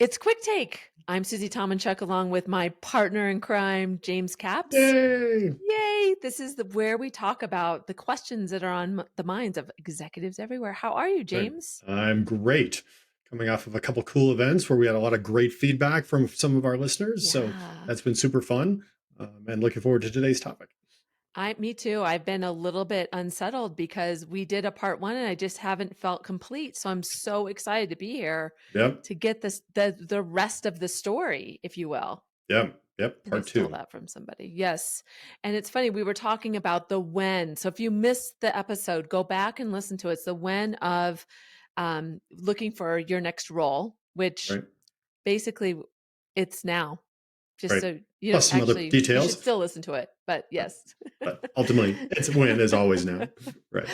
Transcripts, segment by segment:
It's Quick Take. I'm Susie Tomanchuk along with my partner in crime, James Caps. Yay! Yay! This is where we talk about the questions that are on the minds of executives everywhere. How are you, Right. James? I'm great. Coming off of a couple cool events where we had a lot of great feedback from some of our listeners. So Yeah. that's been super fun. And looking forward to today's topic. Me too. I've been a little bit unsettled because we did a part one and I just haven't felt complete. So I'm so excited to be here Yep. to get the rest of the story, if you will. Yep. Yep. I think I Part stole two. that from somebody. Yes. And it's funny, we were talking about the when. So if you missed the episode, go back and listen to it. It's the when of looking for your next role, which Right. basically it's now. Just Right. so you know, Plus some other actually, you should details. still listen to it, but But, yes. but ultimately, it's a win as always now. Right.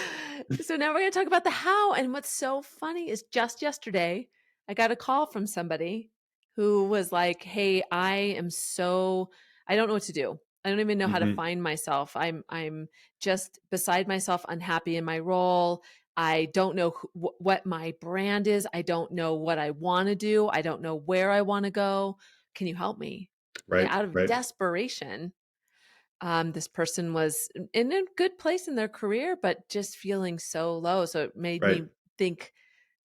So now we're going to talk about the how. And what's so funny is just yesterday, I got a call from somebody who was like, "Hey, I don't know what to do. I don't even know how to Hmm. find myself. I'm just beside myself, unhappy in my role. I don't know what my brand is. I don't know what I want to do. I don't know where I want to go. Can you help me?" And Right. out of Right. desperation, this person was in a good place in their career, but just feeling so low. So it made Right. me think,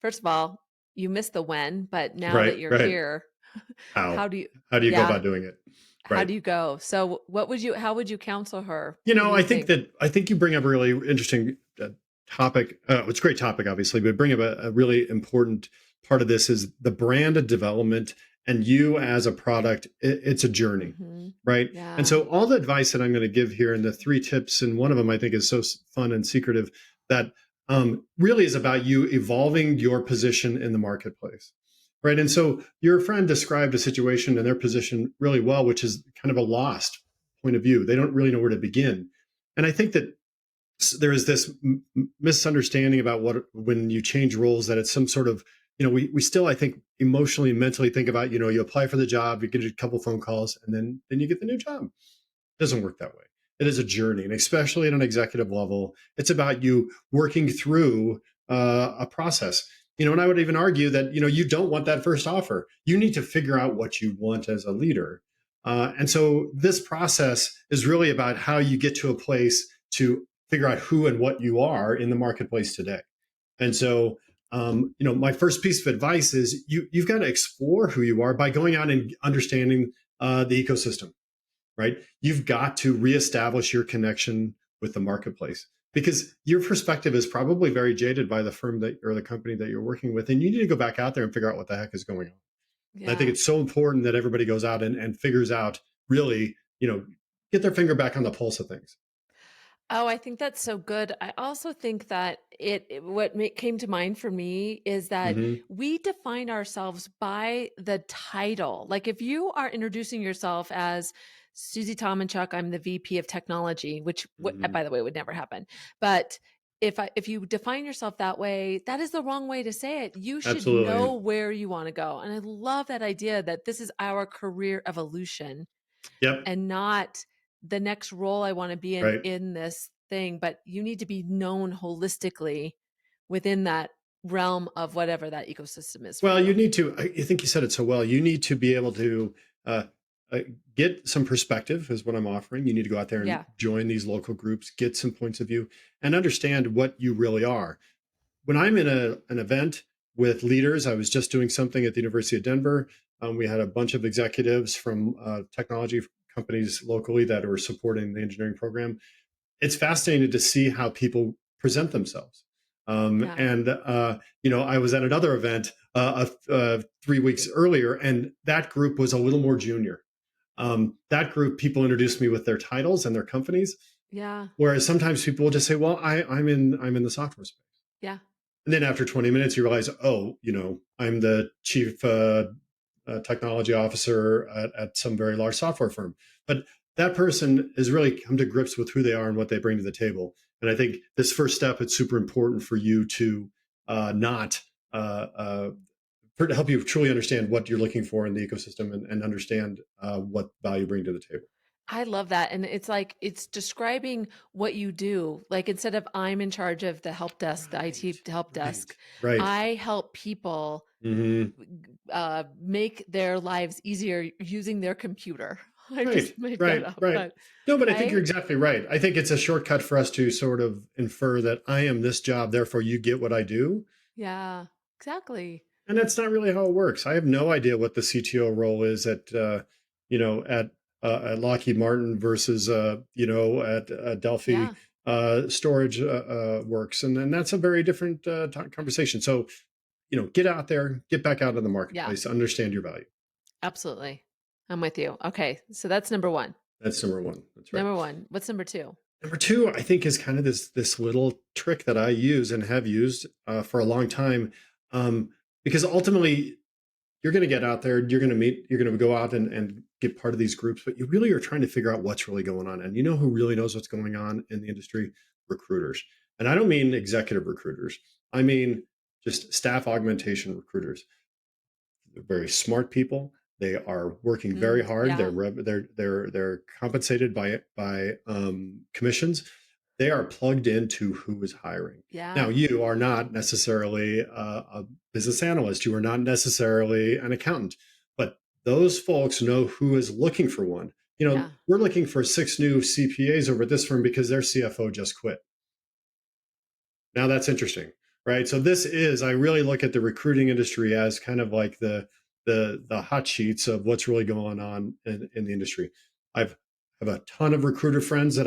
first of all, you missed the when, but now that Right. you're Right. here, How? how do you, How do you go yeah, about doing it? how Right. do you go? So how would you counsel her? What do you think? I think you bring up a really interesting topic. It's a great topic, obviously, but bring up a really important part of this is the brand of development and you as a product. It's a journey, Hmm. right? And Yeah. so, all the advice that I'm going to give here, and the three tips, and one of them I think is so fun and secretive that really is about you evolving your position in the marketplace. Right. And so your friend described a situation and their position really well, which is kind of a lost point of view. They don't really know where to begin. And I think that there is this misunderstanding about what when you change roles that it's some sort of we still I think emotionally and mentally think about you apply for the job, you get a couple phone calls, and then you get the new job. It doesn't work that way. It is a journey, and especially at an executive level, it's about you working through a process. And I would even argue that you don't want that first offer. You need to figure out what you want as a leader, and so this process is really about how you get to a place to figure out who and what you are in the marketplace today. And so, my first piece of advice is you've got to explore who you are by going out and understanding the ecosystem, right? You've got to reestablish your connection with the marketplace because your perspective is probably very jaded by the firm that or the company that you're working with. And you need to go back out there and figure out what the heck is going on. And I think Yeah. it's so important that everybody goes out and figures out really, get their finger back on the pulse of things. Oh, I think that's so good. I also think that what came to mind for me is that Hmm. we define ourselves by the title. Like if you are introducing yourself as Susie Tomanchuk, I'm the VP of technology, which Hmm. by the way would never happen. But if you define yourself that way, that is the wrong way to say it. You should know Absolutely. where you want to go. And I love that idea that this is our career evolution Yep. and not the next role I want to be Right. in this thing, but you need to be known holistically within that realm of whatever that ecosystem is for Well, you you. need to. I think you said it so well. You need to be able to uh, uh, get some perspective, is what I'm offering. You need to go out there and Yeah. join these local groups, get some points of view, and understand what you really are. When I'm in an event with leaders, I was just doing something at the University of Denver. We had a bunch of executives from technology companies locally that were supporting the engineering program. It's fascinating to see how people present themselves. Yeah. I was at another event 3 weeks earlier, and that group was a little more junior. That group, people introduced me with their titles and their companies, Yeah. whereas sometimes people will just say, "Well, I'm in the software space," Yeah. and then after 20 minutes, you realize, "Oh, I'm the chief technology officer at some very large software firm." But that person has really come to grips with who they are and what they bring to the table. And I think this first step, it's super important for you to not to help you truly understand what you're looking for in the ecosystem and understand what value you bring to the table. I love that. And it's like it's describing what you do. Like instead of I'm in charge of the help desk, the Right, IT help right, desk, right. I help people Hmm. make their lives easier using their computer. I Right, just made that right, up, right. but No, but I think you're right? exactly right. I think it's a shortcut for us to sort of infer that I am this job, therefore you get what I do. Yeah, exactly. And that's not really how it works. I have no idea what the CTO role is at, you know, at Lockheed Martin versus, at Delphi Yeah, Storage Works, and that's a very different conversation. So, get out there, get back out in the yeah, marketplace, understand your value. absolutely. I'm with you. Okay, so that's number one. That's number one. That's right. Number one. What's number two? Number two, I think, is kind of this little trick that I use and have used for a long time, um, because ultimately you're going to get out there, you're going to go out and get part of these groups, but you really are trying to figure out what's really going on. And you know who really knows what's going on in the industry? Recruiters. And I don't mean executive recruiters. I mean just staff augmentation recruiters. They're very smart people. They are working very hard. Yeah, They're compensated by commissions. They are plugged into who is hiring. Now, yeah, you are not necessarily a business analyst. You are not necessarily an accountant, but those folks know who is looking for one. yeah. We're looking for 6 new CPAs over at this firm because their CFO just quit. Now that's interesting, right? So this is, I really look at the recruiting industry as kind of like the hot sheets of what's really going on in the industry. I've have a ton of recruiter friends that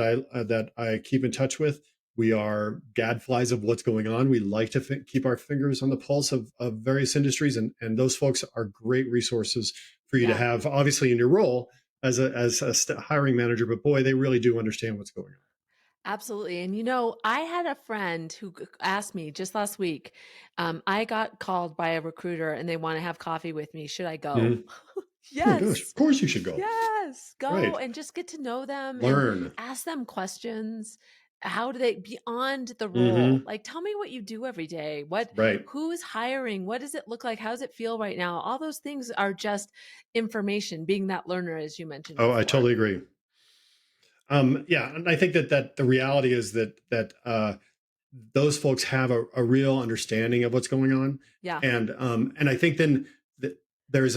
I keep in touch with. We are gadflies of what's going on. We like to keep our fingers on the pulse of various industries, and those folks are great resources for you to Yeah, have, obviously in your role as a hiring manager. But boy, they really do understand what's going absolutely. And I had a friend who asked me just last week. I got called by a recruiter and they want to have coffee with me. Should I on. go? Mhm. Oh my gosh! Of Yes. course you should go. Yes. Go Right. and just get to know them and Learn. ask them questions. How do they beyond the role? Hmm. Like, tell me what you do every day. Right. Who's hiring? What does it look like? How does it feel right now? All those things are just information, being that learner, as you mentioned Oh, I before. totally agree. Yeah, and I think that the reality is that those folks have a real understanding of what's going on, Yeah. and I think then th- there's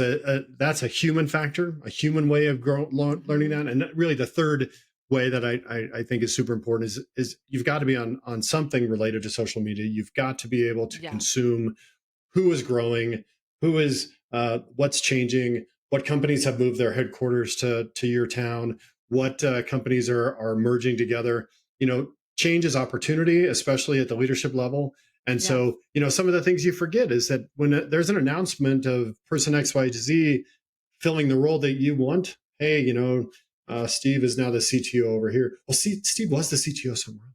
that's a human factor, a human way of learning Hmm. that, and really the third way that I think is super important is you've got to be on something related to social media. You've got to be able to Yeah. consume who is growing, who is what's changing, what companies have moved their headquarters to your town, what companies are merging together. Change is opportunity, especially at the leadership level. And Yeah. so, some of the things you forget is that when there's an announcement of person XYZ filling the role that you want, hey, Steve is now the CTO over here. Well, see, Steve was the CTO somewhere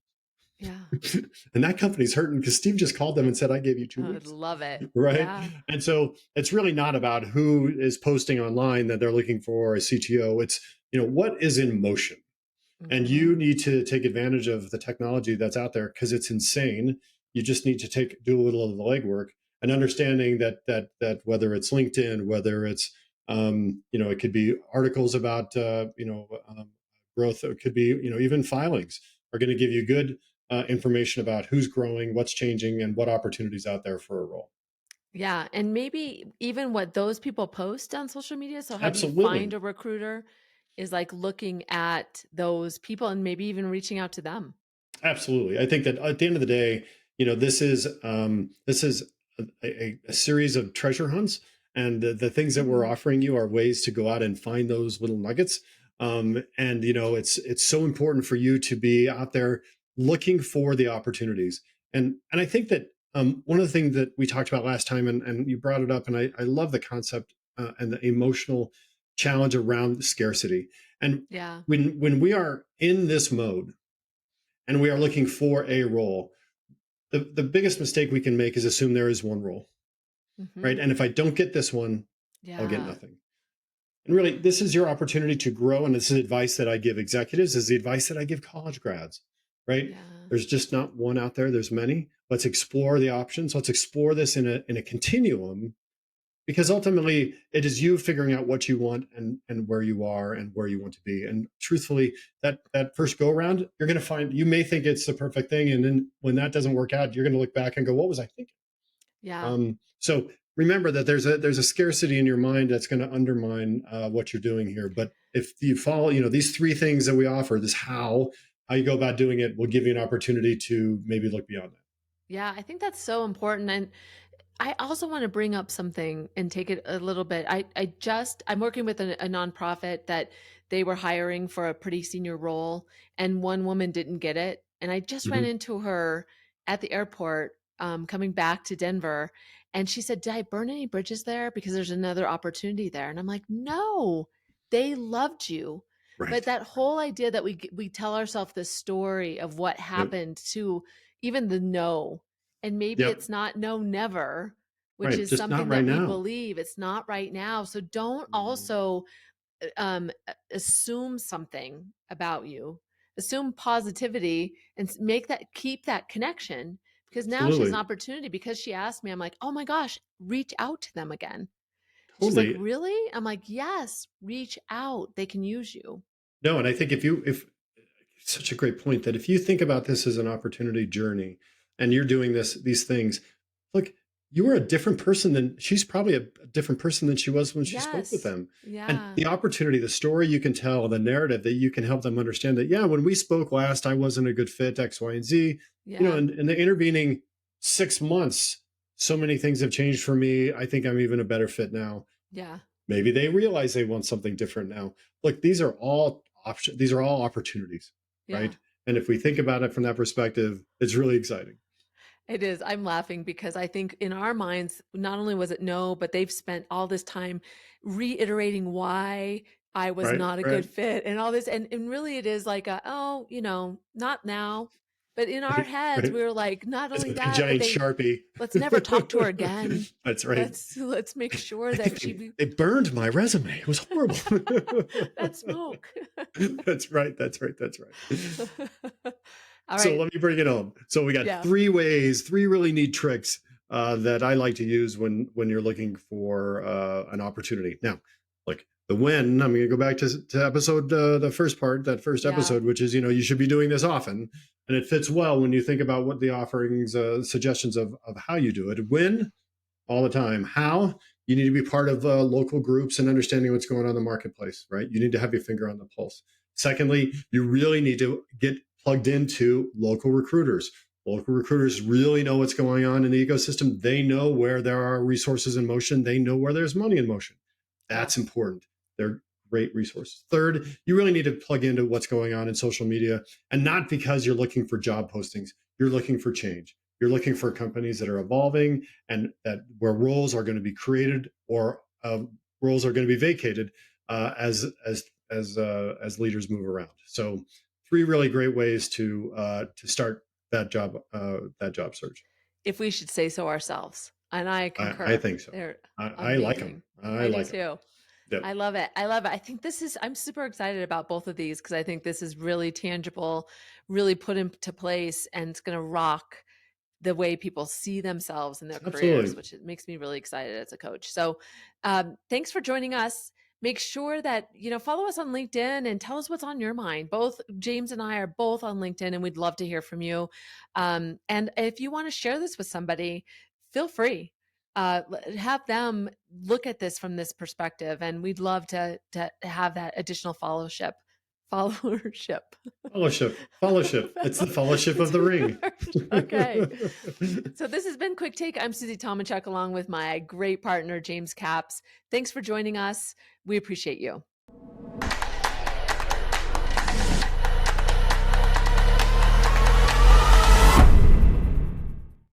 Yeah. else. And that company's hurting because Steve just called them and said, I gave you two I would weeks. love it. Right. Yeah. And so it's really not about who is posting online that they're looking for a CTO. It's, what is in motion. And Hmm. you need to take advantage of the technology that's out there because it's insane. You just need to do a little of the legwork and understanding that whether it's LinkedIn, whether it's it could be articles about growth. It could be even filings are going to give you good information about who's growing, what's changing, and what opportunities out there for a role. Yeah. And maybe even what those people post on social media. So, how do you find Absolutely. a recruiter? Is like looking at those people and maybe even reaching out to them. Absolutely. I think that at the end of the day, this is a series of treasure hunts, and the things that we're Hmm. offering you are ways to go out and find those little nuggets. And it's so important for you to be out there looking for the opportunities. And I think that one of the things that we talked about last time, and you brought it up, and I love the concept and the emotional challenge around scarcity. And Yeah. when we are in this mode and we are looking for a role, the biggest mistake we can make is assume there is one role, right? Hmm. And if I don't get this one, I'll get Yeah. nothing. And really, this is your opportunity to grow. And this is advice that I give executives, is the advice that I give college grads, right? Yeah. There's just not one out there. There's many. Let's explore the options. Let's explore this in a continuum because ultimately it is you figuring out what you want and where you are and where you want to be. And truthfully, that first go around, you're going to find, you may think it's the perfect thing, and then when that doesn't work out, you're going to look back and go, what was I thinking? Yeah. So remember that there's a scarcity in your mind that's going to undermine what you're doing here. But if you follow, these three things that we offer, this how you go about doing it, will give you an opportunity to maybe look beyond that. Yeah, I think that's so important. And I also want to bring up something and take it a little bit. I'm working with a nonprofit that they were hiring for a pretty senior role, and one woman didn't get it. And I just ran Mhm. into her at the airport, coming back to Denver. And she said, "Did I burn any bridges there? Because there's another opportunity there." And I'm like, "No, they loved you." But Right. that whole idea that we tell ourselves the story of what Yep. happened to even the no, and maybe Yep. it's not no never, which Right. is Just not something right that we now. believe. It's not right now. So don't Mm. also assume something about you. Assume positivity and make that, keep that connection, because now she has an Absolutely. opportunity. Because she asked me, I'm like, "Oh my gosh, reach out to them again." She's like, Totally. "Really?" I'm like, "Yes, reach out. They can use you." No, and I think if such a great point that if you think about this as an opportunity journey and you're doing these things, look, you are a different person than she's probably a different person than she was when she spoke with Yes. them. And Yeah. the opportunity, the story you can tell, the narrative that you can help them understand that, yeah, when we spoke last, I wasn't a good fit, X, Y, and Z. Yeah. In the intervening 6 months, so many things have changed for me. I think I'm even a better fit now. Yeah. Maybe they realize they want something different now. Look, these are all options, these are all opportunities, Yeah. right? And if we think about it from that perspective, it's really exciting. It is. I'm laughing because I think in our minds, not only was it no, but they've spent all this time reiterating why I was Right, not a good right, fit and all this. And really it is like oh, not now. But in our right, heads, right. we were like, not It's a only big that, but giant Sharpie. let's never talk to her again. That's right. Let's make sure I that think she they burned my resume. It was horrible. that smoke. That's right. That's right. That's right. All So right. let me bring it home. So we got Yeah. three ways, three really neat tricks that I like to use when you're looking for an opportunity. Now, like the when, I'm going to go back to episode the first part, that first Yeah. episode, which is you should be doing this often, and it fits well when you think about what the offerings, suggestions of how you do it. When all the time. How? You need to be part of local groups and understanding what's going on in the marketplace, right? You need to have your finger on the pulse. Secondly, you really need to get plugged into local recruiters. Local recruiters really know what's going on in the ecosystem. They know where there are resources in motion. They know where there's money in motion. Yeah. That's important. They're great resources. Third, you really need to plug into what's going on in social media, and not because you're looking for job postings. You're looking for change. You're looking for companies that are evolving and that where roles are going to be created or roles are going to be vacated as leaders move around. So, three really great ways to start that job search. If we should say so ourselves. And I I concur. think so. They're I like them. amazing. I I do like them. too. Yep. I love it. I love it. I think I'm super excited about both of these because I think this is really tangible, really put into place, and it's going to rock the way people see themselves in their careers, Absolutely. which makes me really excited as a coach. So, thanks for joining us. Make sure that follow us on LinkedIn and tell us what's on your mind. Both James and I are both on LinkedIn, and we'd love to hear from you. And if you want to share this with somebody, feel free. Have them look at this from this perspective, and we'd love to have that additional followership. Fellowship. It's the fellowship of the ring. Okay. So this has been Quick Take. I'm Susie Tomachuk along with my great partner, James Caps. Thanks for joining us. We appreciate you.